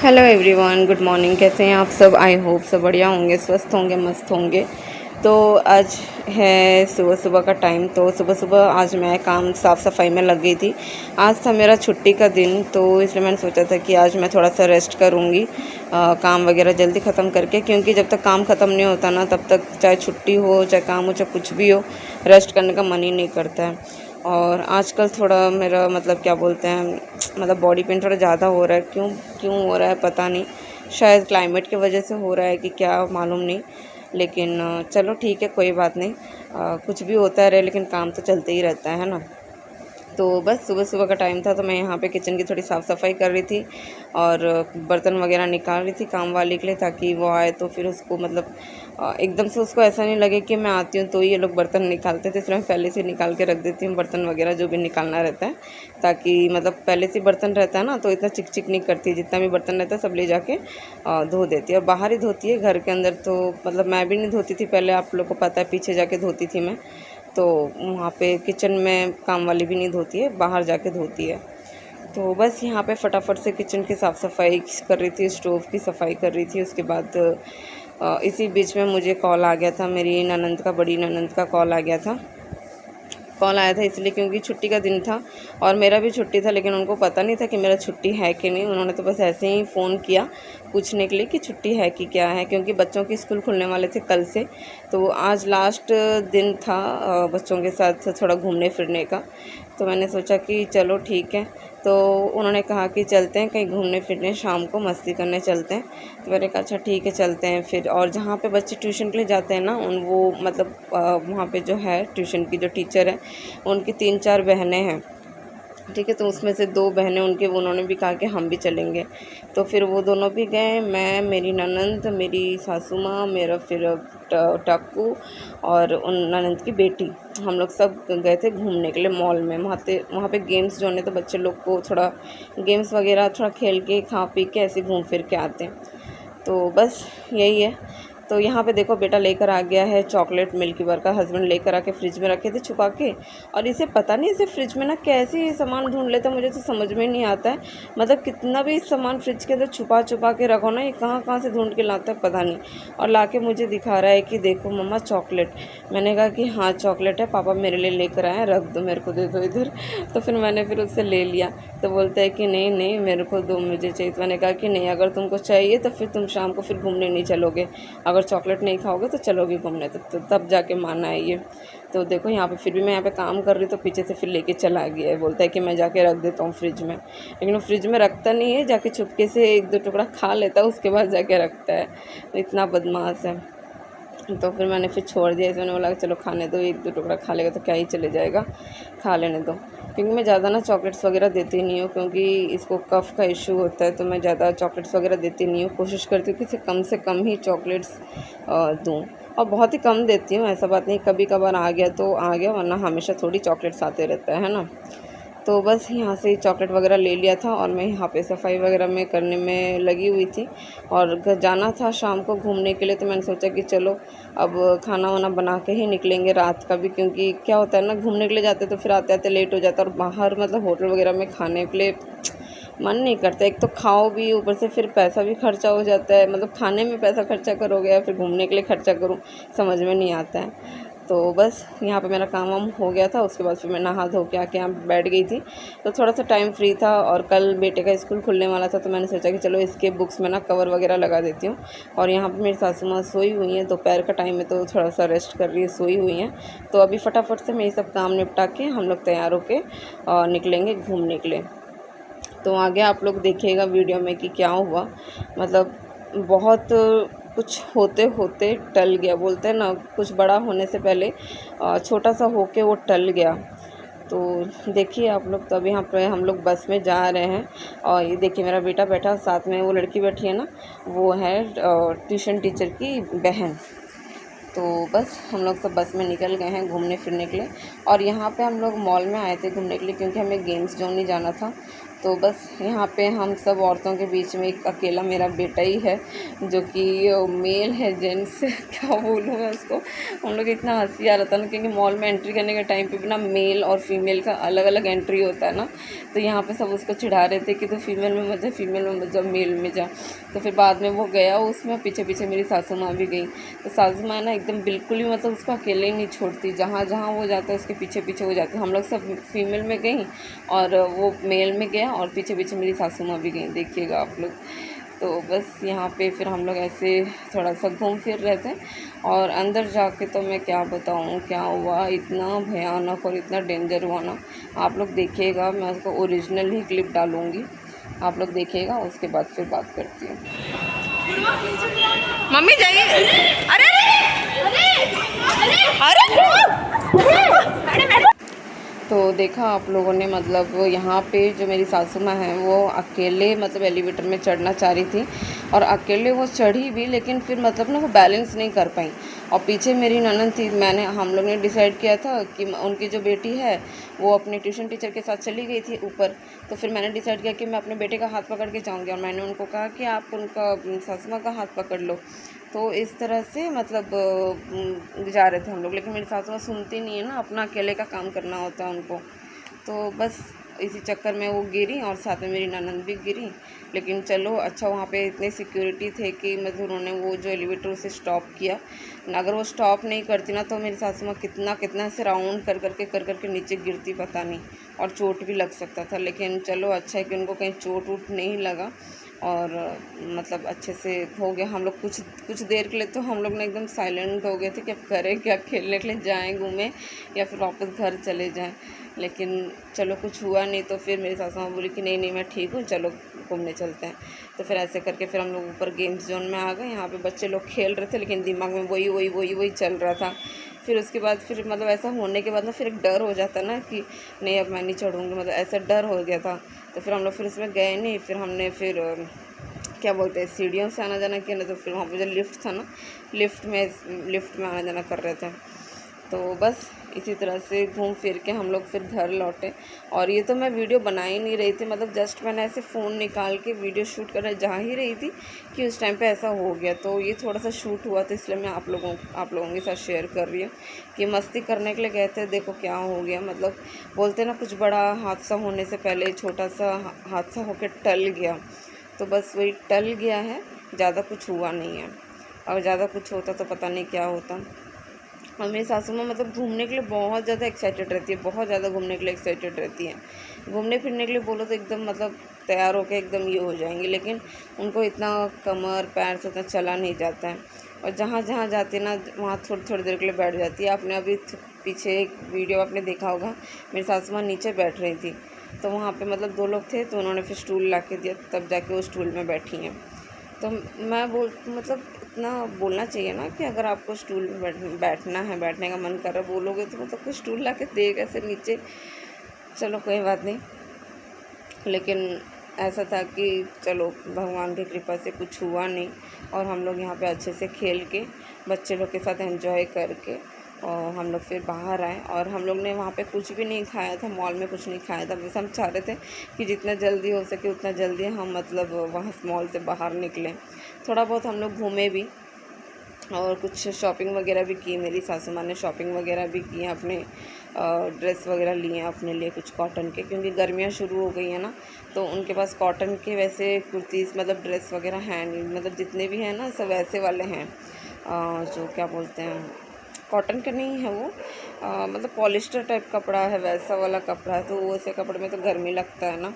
Hello everyone, good morning. कैसे हैं आप सब? आई होप सब बढ़िया होंगे, स्वस्थ होंगे, मस्त होंगे। तो आज है सुबह सुबह का टाइम। तो सुबह सुबह आज मैं काम साफ़ सफाई में लग गई थी। आज था मेरा छुट्टी का दिन, तो इसलिए मैंने सोचा था कि आज मैं थोड़ा सा रेस्ट करूँगी, काम वगैरह जल्दी ख़त्म करके, क्योंकि जब तक काम ख़त्म नहीं होता ना, तब तक चाहे छुट्टी हो, चाहे काम हो, चाहे कुछ भी हो, रेस्ट करने का मन ही नहीं करता है। और आजकल थोड़ा मेरा मतलब क्या बोलते हैं, मतलब बॉडी पेन थोड़ा ज़्यादा हो रहा है। क्यों क्यों हो रहा है पता नहीं, शायद क्लाइमेट की वजह से हो रहा है कि क्या, मालूम नहीं। लेकिन चलो ठीक है, कोई बात नहीं। कुछ भी होता रहे, लेकिन काम तो चलते ही रहता है ना। तो बस सुबह सुबह का टाइम था, तो मैं यहाँ पे किचन की थोड़ी साफ़ सफाई कर रही थी और बर्तन वगैरह निकाल रही थी काम वाले के लिए, ताकि वो आए तो फिर उसको मतलब एकदम से उसको ऐसा नहीं लगे कि मैं आती हूँ तो ये लोग बर्तन निकालते थे। इसलिए मैं पहले से निकाल के रख देती हूँ बर्तन वगैरह जो भी निकालना रहता है, ताकि मतलब पहले से बर्तन रहता है ना, तो इतना चिक चिक नहीं करती। जितना भी बर्तन रहता है सब ले जाके धो देती है। और बाहर ही धोती है, घर के अंदर तो मतलब मैं भी नहीं धोती थी पहले, आप लोग को पता है, पीछे जाके धोती थी मैं। तो वहाँ पे किचन में काम वाली भी नहीं धोती है, बाहर जाके धोती है। तो बस यहाँ पे फटाफट से किचन की साफ़ सफाई कर रही थी, स्टोव की सफाई कर रही थी। उसके बाद इसी बीच में मुझे कॉल आ गया था, मेरी ननंद का, बड़ी ननंद का कॉल आ गया था। कॉल आया था इसलिए क्योंकि छुट्टी का दिन था और मेरा भी छुट्टी था, लेकिन उनको पता नहीं था कि मेरा छुट्टी है कि नहीं। उन्होंने तो बस ऐसे ही फ़ोन किया पूछने के लिए कि छुट्टी है कि क्या है, क्योंकि बच्चों के स्कूल खुलने वाले थे कल से। तो आज लास्ट दिन था बच्चों के साथ थोड़ा घूमने फिरने का। तो मैंने सोचा कि चलो ठीक है। तो उन्होंने कहा कि चलते हैं कहीं घूमने फिरने, शाम को मस्ती करने चलते हैं। तो मैंने कहा अच्छा ठीक है चलते हैं फिर। और जहाँ पे बच्चे ट्यूशन के लिए जाते हैं ना, उन वो मतलब वहाँ पे जो है ट्यूशन की जो टीचर है, उनकी 3-4 बहनें हैं, ठीक है। तो उसमें से 2 बहनें उनके, उन्होंने भी कहा कि हम भी चलेंगे। तो फिर वो दोनों भी गए, मैं, मेरी ननंद, मेरी सासू माँ, मेरा फिर टाकू और उन ननंद की बेटी, हम लोग सब गए थे घूमने के लिए मॉल में। वहाँ पे गेम्स जो है तो बच्चे लोग को थोड़ा गेम्स वगैरह थोड़ा खेल के, खा पी के ऐसे घूम फिर के आते हैं। तो बस यही है। तो यहाँ पे देखो बेटा लेकर आ गया है चॉकलेट, मिल्की बार का हस्बैंड लेकर आके फ्रिज में रखे थे छुपा के। और इसे पता नहीं, इसे फ्रिज में ना कैसे ये सामान ढूंढ लेता है, मुझे तो समझ में नहीं आता है। मतलब कितना भी सामान फ्रिज के अंदर छुपा छुपा के रखो ना, ये कहाँ कहाँ से ढूंढ के लाता है पता नहीं। और लाके मुझे दिखा रहा है कि देखो मम्मा चॉकलेट। मैंने कहा कि हाँ चॉकलेट है, पापा मेरे लिए लेकर आए हैं, रख दो, मेरे को दे दो इधर। तो फिर मैंने फिर उससे ले लिया। तो बोलता है कि नहीं नहीं मेरे को दो, मुझे चाहिए। तो मैंने कहा कि नहीं, अगर तुमको चाहिए तो फिर तुम शाम को फिर घूमने नहीं चलोगे, अगर चॉकलेट नहीं खाओगे तो चलोगे घूमने, तो तब जाके माना है ये। तो देखो यहाँ पे फिर भी मैं यहाँ पे काम कर रही, तो पीछे से फिर लेके चला गया है। बोलता है कि मैं जाके रख देता हूँ फ्रिज में, लेकिन वो फ्रिज में रखता नहीं है, जाके चुपके से 1-2 टुकड़ा खा लेता है, उसके बाद जाके रखता है। इतना बदमाश है। तो फिर मैंने फिर छोड़ दिया इसे। मैंने बोला चलो खाने दो, 1-2 टुकड़ा खा लेगा तो क्या ही चले जाएगा, खा लेने दो। क्योंकि मैं ज़्यादा ना चॉकलेट्स वगैरह देती नहीं हूँ, क्योंकि इसको कफ़ का इशू होता है, तो मैं ज़्यादा चॉकलेट्स वगैरह देती नहीं हूँ। कोशिश करती हूँ कि इसे कम से कम ही चॉकलेट्स दूँ, और बहुत ही कम देती हूँ। ऐसा बात नहीं, कभी कभार आ गया तो आ गया, वरना हमेशा थोड़ी चॉकलेट्स आते रहता है ना। तो बस यहाँ से चॉकलेट वगैरह ले लिया था और मैं यहाँ पे सफाई वगैरह में करने में लगी हुई थी। और घर जाना था शाम को घूमने के लिए, तो मैंने सोचा कि चलो अब खाना वाना बना के ही निकलेंगे रात का भी, क्योंकि क्या होता है ना, घूमने के लिए जाते तो फिर आते आते लेट हो जाता है। और बाहर मतलब होटल वगैरह में खाने के लिए मन नहीं करता। एक तो खाओ भी, ऊपर से फिर पैसा भी खर्चा हो जाता है। मतलब खाने में पैसा खर्चा करोगे या फिर घूमने के लिए खर्चा करूँ, समझ में नहीं आता है। तो बस यहाँ पे मेरा काम वाम हो गया था। उसके बाद फिर मैं नहा धो के आके यहाँ बैठ गई थी। तो थोड़ा सा टाइम फ्री था और कल बेटे का स्कूल खुलने वाला था, तो मैंने सोचा कि चलो इसके बुक्स में ना कवर वगैरह लगा देती हूँ। और यहाँ पे मेरी सासू माँ सोई हुई हैं, दोपहर का टाइम है तो थोड़ा सा रेस्ट कर रही है, सोई हुई हैं। तो अभी फटाफट से मैं ये सब काम निपटा के हम लोग तैयार होके निकलेंगे घूमने के लिए। तो आगे आप लोग देखिएगा वीडियो में कि क्या हुआ। मतलब बहुत कुछ होते होते टल गया, बोलते हैं ना, कुछ बड़ा होने से पहले छोटा सा होके वो टल गया। तो देखिए आप लोग, तो अभी यहाँ पे हम लोग बस में जा रहे हैं। और ये देखिए मेरा बेटा बैठा, साथ में वो लड़की बैठी है ना, वो है ट्यूशन टीचर की बहन। तो बस हम लोग सब बस में निकल गए हैं घूमने फिरने के लिए। और यहाँ पे हम लोग मॉल में आए थे घूमने के लिए, क्योंकि हमें गेम्स जोन नहीं जाना था। तो बस यहाँ पे हम सब औरतों के बीच में एक अकेला मेरा बेटा ही है, जो कि मेल है, जेंट्स क्या बोलूँ मैं उसको। हम लोग इतना हंसी आ रहा था ना, क्योंकि मॉल में एंट्री करने के टाइम पे भी ना मेल और फीमेल का अलग अलग एंट्री होता है ना। तो यहाँ पे सब उसको चिढ़ा रहे थे कि तो फीमेल में मत जा, फीमेल में मत जा, मेल में जा। तो फिर बाद में वो गया उसमें, पीछे पीछे मेरी सासू माँ भी गई। तो सासू माँ ना एकदम बिल्कुल भी मतलब उसको अकेले ही नहीं छोड़ती, जहाँ जहाँ वो जाता है उसके पीछे पीछे हो जाती है। हम लोग सब फीमेल में गई और वो मेल में गया, और पीछे पीछे मेरी सासू माँ भी गई, देखिएगा आप लोग। तो बस यहाँ पे फिर हम लोग ऐसे थोड़ा सा घूम फिर रहे थे। और अंदर जाके तो मैं क्या बताऊँ क्या हुआ, इतना भयानक और इतना डेंजर हुआ ना। आप लोग देखिएगा, मैं उसको ओरिजिनल ही क्लिप डालूँगी, आप लोग देखिएगा, उसके बाद फिर बात करती हूँ। मम्मी जाइए। अरे अरे अरे तो देखा आप लोगों ने, मतलब यहाँ पे जो मेरी सासू माँ हैं वो अकेले मतलब एलिवेटर में चढ़ना चाह रही थी, और अकेले वो चढ़ी भी, लेकिन फिर मतलब ना वो बैलेंस नहीं कर पाई। और पीछे मेरी ननद थी। हम लोग ने डिसाइड किया था कि उनकी जो बेटी है वो अपने ट्यूशन टीचर के साथ चली गई थी ऊपर। तो फिर मैंने डिसाइड किया कि मैं अपने बेटे का हाथ पकड़ के जाऊँगी, और मैंने उनको कहा कि आप उनका सासू माँ का हाथ पकड़ लो। तो इस तरह से मतलब जा रहे थे हम लोग, लेकिन मेरी सासू माँ सुनती नहीं है ना, अपना अकेले का काम करना होता है उनको। तो बस इसी चक्कर में वो गिरी, और साथ में मेरी ननद भी गिरी। लेकिन चलो अच्छा, वहाँ पे इतने सिक्योरिटी थे कि मतलब उन्होंने वो जो एलिवेटर उसे स्टॉप किया। अगर वो स्टॉप नहीं करती ना तो मेरी सासू माँ कितना कितना से राउंड कर करके नीचे गिरती पता नहीं, और चोट भी लग सकता था। लेकिन चलो अच्छा है कि उनको कहीं चोट वोट नहीं लगा, और मतलब अच्छे से हो गया। हम लोग कुछ देर के लिए तो हम लोग ने एकदम साइलेंट हो गए थे कि अब करें क्या, खेलने के लिए जाएं घूमें या फिर वापस घर चले जाएं। लेकिन चलो कुछ हुआ नहीं। तो फिर मेरी सासू माँ बोली कि नहीं नहीं मैं ठीक हूँ, चलो घूमने चलते हैं। तो फिर ऐसे करके फिर हम लोग ऊपर गेम्स जोन में आ गए। यहाँ पे बच्चे लोग खेल रहे थे, लेकिन दिमाग में वही चल रहा था। फिर उसके बाद फिर मतलब ऐसा होने के बाद ना फिर एक डर हो जाता ना कि नहीं अब मैं नहीं चढ़ूँगी, मतलब ऐसा डर हो गया था। तो फिर हम लोग फिर उसमें गए नहीं। फिर हमने फिर क्या बोलते हैं सीढ़ियों से आना जाना किया ना। तो फिर वहाँ पे जो लिफ्ट था ना, लिफ्ट में आना जाना कर रहे थे। तो बस इसी तरह से घूम फिर के हम लोग फिर घर लौटे। और ये तो मैं वीडियो बना ही नहीं रही थी, मतलब जस्ट मैंने ऐसे फ़ोन निकाल के वीडियो शूट करने जा ही रही थी कि उस टाइम पे ऐसा हो गया। तो ये थोड़ा सा शूट हुआ, तो इसलिए मैं आप लोगों के साथ शेयर कर रही हूँ कि मस्ती करने के लिए गए थे, देखो क्या हो गया। मतलब बोलते ना कुछ बड़ा हादसा होने से पहले छोटा सा हादसा होकर टल गया। तो बस वही टल गया है, ज़्यादा कुछ हुआ नहीं है। और ज़्यादा कुछ होता तो पता नहीं क्या होता। और मेरी सासू माँ मतलब घूमने के लिए बहुत ज़्यादा एक्साइटेड रहती है, बहुत ज़्यादा घूमने के लिए एक्साइटेड रहती है। घूमने फिरने के लिए बोलो तो एकदम मतलब तैयार होकर एकदम ये हो जाएंगी, लेकिन उनको इतना कमर पैर से उतना चला नहीं जाता है। और जहाँ जहाँ जाती ना वहाँ थोड़ी थोड़ी देर के लिए बैठ जाती है। आपने अभी पीछे एक वीडियो आपने देखा होगा, मेरी सासू माँ नीचे बैठ रही थी, तो वहाँ पे मतलब 2 लोग थे, तो उन्होंने फिर स्टूल ला के दिया, तब जाके वो स्टूल में बैठी हैं। तो मैं मतलब इतना बोलना चाहिए ना कि अगर आपको स्टूल में बैठना है, बैठने का मन कर रहा है, बोलोगे तो मतलब कोई स्टूल ला के देगा ऐसे नीचे। चलो कोई बात नहीं, लेकिन ऐसा था कि चलो भगवान की कृपा से कुछ हुआ नहीं। और हम लोग यहाँ पे अच्छे से खेल के बच्चे लोग के साथ एंजॉय करके और हम लोग फिर बाहर आए। और हम लोग ने वहाँ पे कुछ भी नहीं खाया था, मॉल में कुछ नहीं खाया था। बस हम चाह रहे थे कि जितना जल्दी हो सके उतना जल्दी हम मतलब वहाँ मॉल से बाहर निकलें। थोड़ा बहुत हम लोग घूमे भी और कुछ शॉपिंग वगैरह भी की। मेरी सासू माँ ने शॉपिंग वगैरह भी की हैं, अपने ड्रेस वगैरह लिए हैं अपने लिए कुछ कॉटन के, क्योंकि गर्मियाँ शुरू हो गई हैं ना। तो उनके पास कॉटन के वैसे कुर्तीज़ मतलब ड्रेस वगैरह हैं नहीं, मतलब जितने भी हैं ना सब वैसे वाले हैं जो क्या बोलते हैं, कॉटन का नहीं है वो, मतलब पॉलिस्टर टाइप कपड़ा है, वैसा वाला कपड़ा है। तो वैसे कपड़े में तो गर्मी लगता है ना,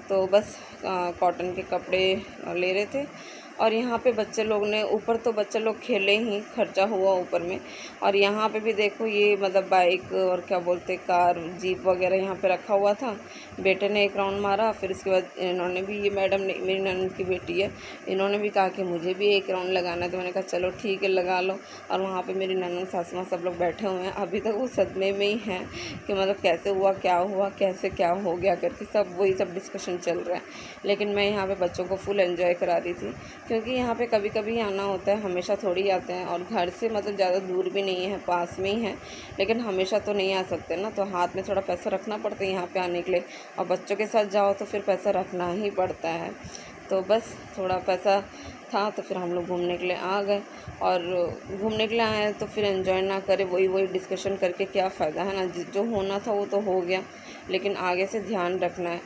तो बस कॉटन के कपड़े ले रहे थे। और यहाँ पे बच्चे लोग ने ऊपर तो बच्चे लोग खेले ही, खर्चा हुआ ऊपर में। और यहाँ पे भी देखो ये मतलब बाइक और क्या बोलते कार जीप वगैरह यहाँ पे रखा हुआ था। बेटे ने एक राउंड मारा, फिर उसके बाद इन्होंने भी, ये मैडम ने, मेरी ननद की बेटी है, इन्होंने भी कहा कि मुझे भी एक राउंड लगाना है। तो मैंने कहा चलो ठीक है लगा लो। और वहाँ पे मेरी ननद सास माँ सब लोग बैठे हुए हैं, अभी तक वो सदमे में ही हैं कि मतलब कैसे हुआ, कैसे क्या हो गया करके सब वही सब डिस्कशन चल रहा है। लेकिन मैं यहाँ पे बच्चों को फुल एंजॉय करा रही थी, क्योंकि यहाँ पे कभी कभी आना होता है, हमेशा थोड़ी आते हैं। और घर से मतलब ज़्यादा दूर भी नहीं है, पास में ही है, लेकिन हमेशा तो नहीं आ सकते ना, तो हाथ में थोड़ा पैसा रखना पड़ता है यहाँ पे आने के लिए। और बच्चों के साथ जाओ तो फिर पैसा रखना ही पड़ता है। तो बस थोड़ा पैसा था तो फिर हम लोग घूमने के लिए आ गए। और घूमने के लिए आए हैं तो फिर एंजॉय ना करें, वही डिस्कशन करके क्या फ़ायदा है ना। जो होना था वो तो हो गया, लेकिन आगे से ध्यान रखना है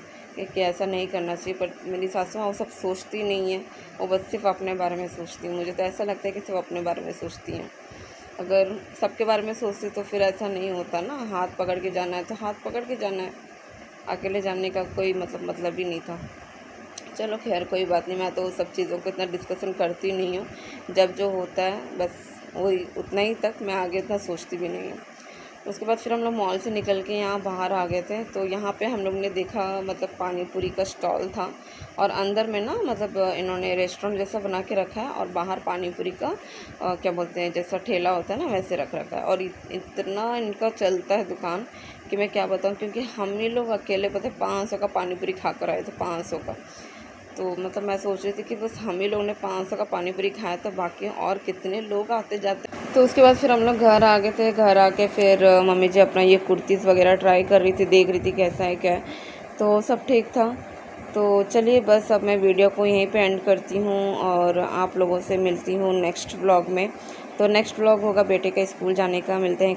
कि ऐसा नहीं करना चाहिए। पर मेरी सासू माँ वो सब सोचती नहीं है, वो बस सिर्फ अपने बारे में सोचती है। मुझे तो ऐसा लगता है कि सिर्फ अपने बारे में सोचती हैं। अगर सबके बारे में सोचती तो फिर ऐसा नहीं होता ना। हाथ पकड़ के जाना है तो हाथ पकड़ के जाना है, अकेले जाने का कोई मतलब ही नहीं था। चलो खैर कोई बात नहीं, मैं तो सब चीज़ों को इतना डिस्कशन करती नहीं हूँ। जब जो होता है बस वही उतना ही तक, मैं आगे इतना सोचती भी नहीं हूँ। उसके बाद फिर हम लोग मॉल से निकल के यहाँ बाहर आ गए थे। तो यहाँ पे हम लोग ने देखा मतलब पानी पूरी का स्टॉल था, और अंदर में ना मतलब इन्होंने रेस्टोरेंट जैसा बना के रखा है, और बाहर पानी पूरी का क्या बोलते हैं जैसा ठेला होता है ना वैसे रख रखा है। और इतना इनका चलता है दुकान कि मैं क्या बताऊँ। क्योंकि हम ही लोग अकेले पता है 500 का पानी पूरी खा कर आए थे, 500 का। तो मतलब मैं सोच रही थी कि बस हम ही लोगों ने 500 का पानी पूरी खाया, तो बाकी और कितने लोग आते जाते। तो उसके बाद फिर हम लोग घर आ गए थे। घर आके फिर मम्मी जी अपना ये कुर्तीज़ वगैरह ट्राई कर रही थी, देख रही थी कैसा है क्या है। तो सब ठीक था। तो चलिए बस अब मैं वीडियो को यहीं पे एंड करती हूँ, और आप लोगों से मिलती हूँ नेक्स्ट व्लॉग में। तो नेक्स्ट व्लॉग होगा बेटे का स्कूल जाने का। मिलते हैं